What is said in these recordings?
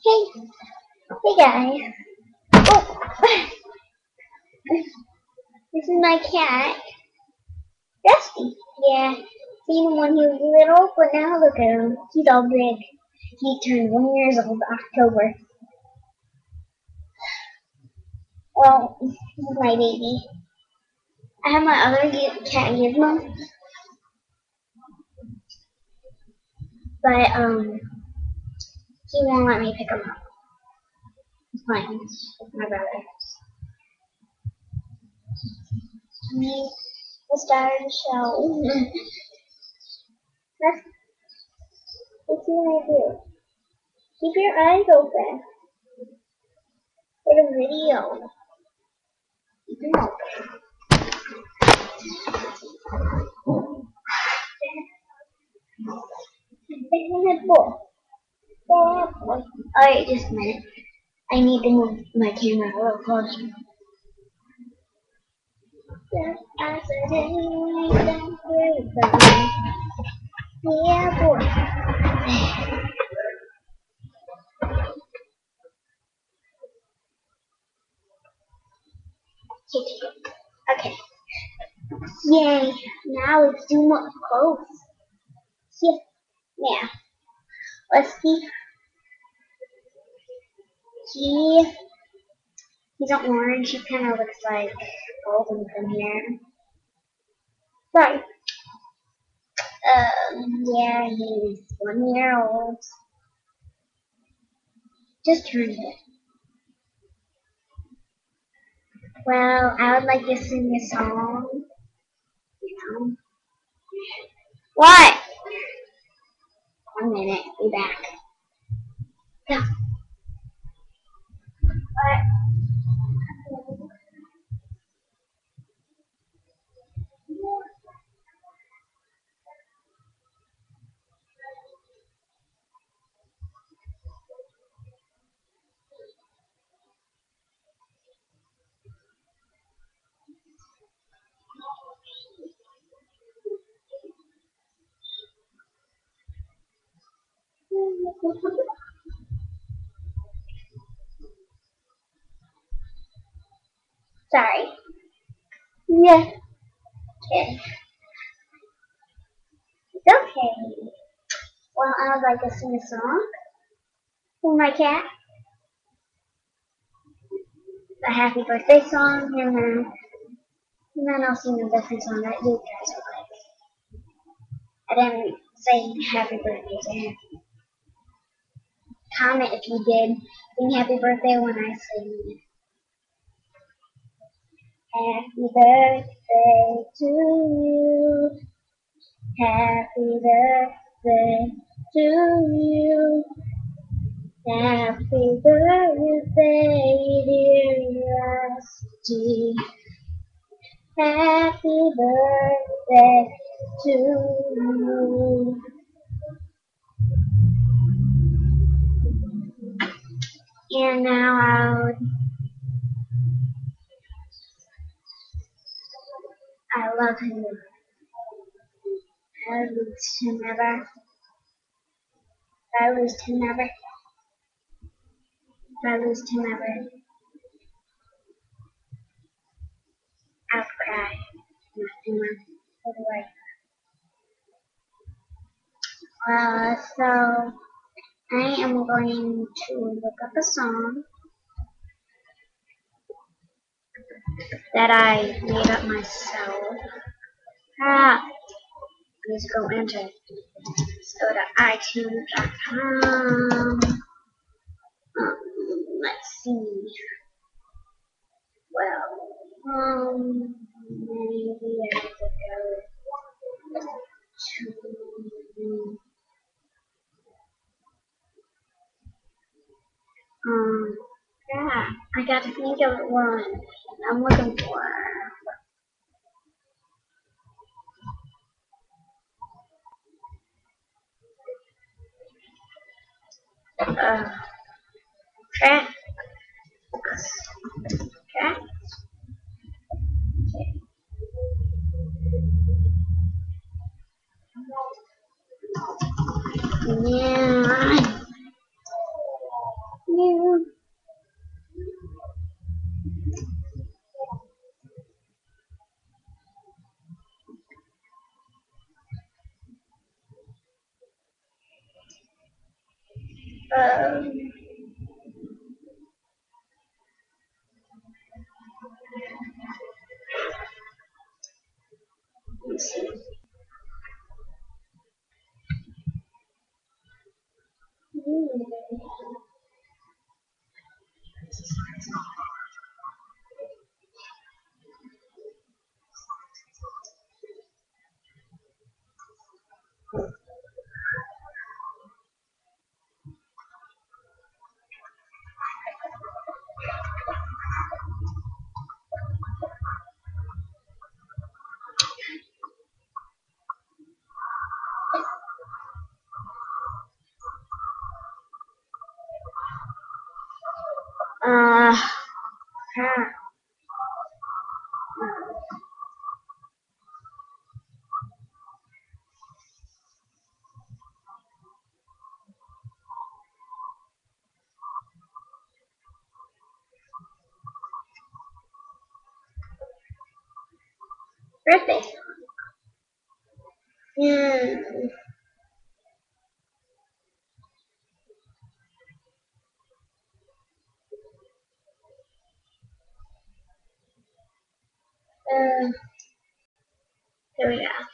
Hey, hey guys. Oh, this is my cat, Rusty. Yeah, seen him when he was little, but now look at him. He's all big. He turned 1 year old October. Well, he's my baby. I have my other cat Gizmo, but he won't let me pick him up. He's playing with my brother. Me, the star of the show. Let's see what I do. Keep your eyes open for the video. Keep them open. Bad boy. Bad boy. Alright, just a minute. I need to move my camera a little closer. Yeah, boy. Okay. Yay. Now let's zoom up close. Yeah. Now, let's see. He's an orange. He kind of looks like golden from here. Sorry. Yeah, he's 1 year old. Just turned it. Well, I would like to sing a song. You know. What? 1 minute. Be back. Go. What? Sorry. Yeah. Okay. It's okay. Well, I would like to sing a song for my cat. A happy birthday song, and then I'll sing a different song that you guys will like. I didn't say happy birthday to him. Comment if you did. Sing happy birthday when I sing. Happy birthday to you. Happy birthday to you. Happy birthday, dear Rusty. Happy birthday to you. And now I love him. I lose him ever. I lose him ever. I lose him ever. I'll cry. Nothing more. What do I? So I am going to look up a song that I made up myself. Let's go enter. Let's go to iTunes.com. Let's see. Well, maybe I could go to yeah, I got to think of one I'm looking for. Track. Track. Yeah. Um, let's see. Crap. Birthday. Hmm. Uh, here we go.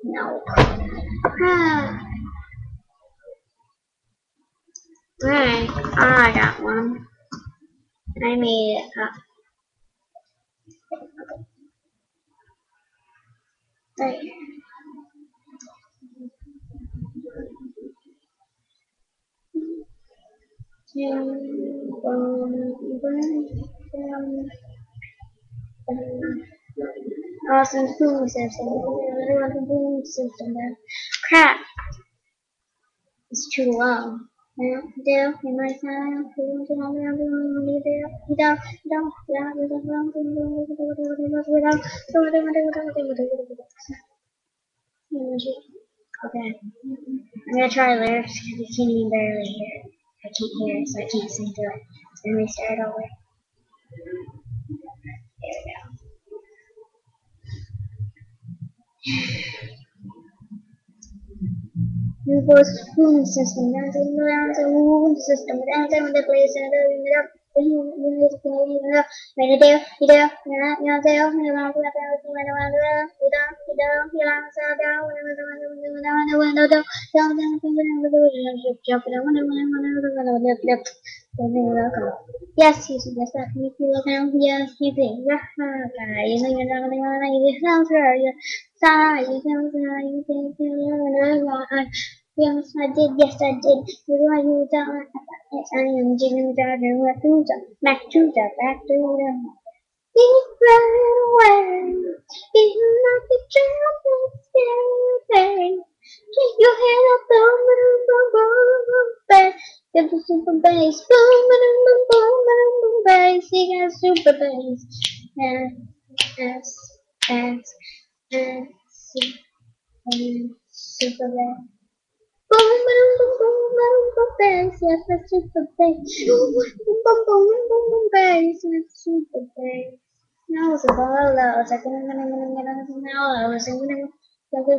No. Ah. Alright, I got one. I made it up. Right here. Awesome food system. I want the food system there. Crap. It's too low. Dale, in my time, okay. I'm gonna try lyrics because I can't even barely hear it. I can't hear it, so I can't sing through it. So let me start over. There we go. Reverse food system. That's a food system. That's the place and the Yes, you suggest that we feel down. Yes, you think. You know you're not going to Sorry, you think Yes, I did. Yes, I did. You know, you don't. Yes, I am Jimmy Dagger. Back to the back to the. Big right away. Big like a child that's scary. Keep your head up, boom, boom, boom, boom, boom, bass. Get the super bass, boom, boom, boom, boom, boom, boom, bass. You got super bass. S, S, S, S, super bass. Boom, boom, boom, boom, boom, boom, bass. Yes, that's super bass. Boom, boom, boom, boom, boom, boom, bass. That's super bass. Now it's a ball low. It's like now it's a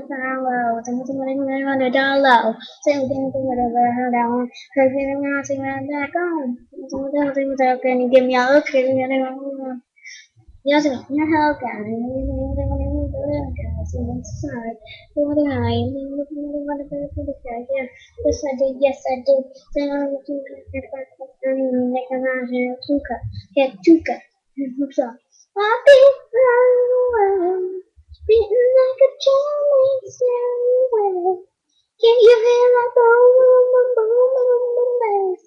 follow. Something on the dollar. Same thing whatever down. Crazy sing back on. Something can you give me a look? Yes, your help out. Inside. Yes, I did. Yes, I did. Then I was Get Tuka. What's up? I've been running, beating like a Chinese stairway. Can you hear that boom, boom, boom, boom, boom, bass?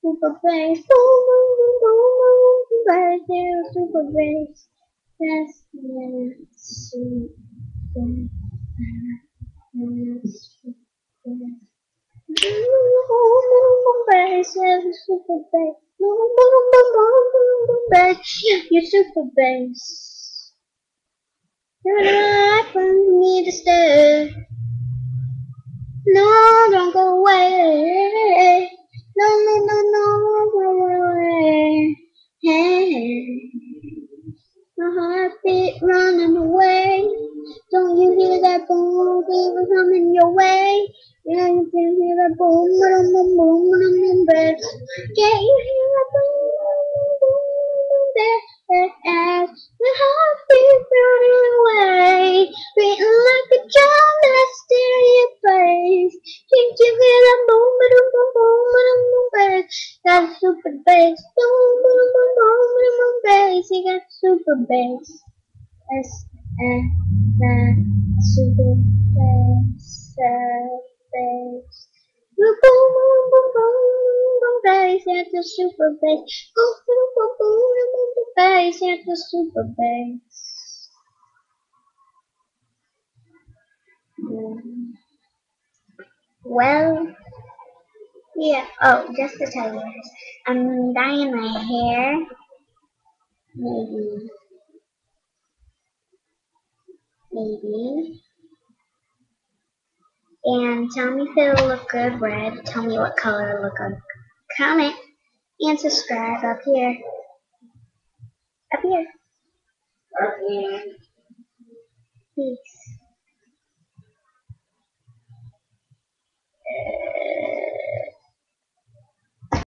Super bass, boom, boom, boom, boom, boom, bass, yeah, super bass. That's super bass. Bass, yeah, super bass. Boom, boom, boom, boom, boom, boom, bass. You're super bass. You're right for me to stay. No, don't go away. No, no, no, no, don't go away. Hey, my heartbeat running away. Don't you hear that boom, baby, coming your way? Yeah, you can hear that boom, boom, boom, boom, boom, boom, babe. Can you hear that boom, boom, boom, boom, babe? My heartbeat running away, beating like a drum that's still in your place. Can't you hear that boom, boom, boom, boom, boom, boom, babe? Got super bass, boom, boom, boom, boom, boom, boom, bass. You got super bass. S the super bass, bass. Boom, boom, boom, boom, boom, boom, bass at the super bass. Boom, boom, boom, boom, boom, boom, bass at the super bass. Mm. Well, yeah. Oh, just to tell you guys, I'm dyeing my hair. Maybe, maybe. And tell me if it'll look good red. Tell me what color it'll look good. Comment and subscribe up here. Up here. And peace.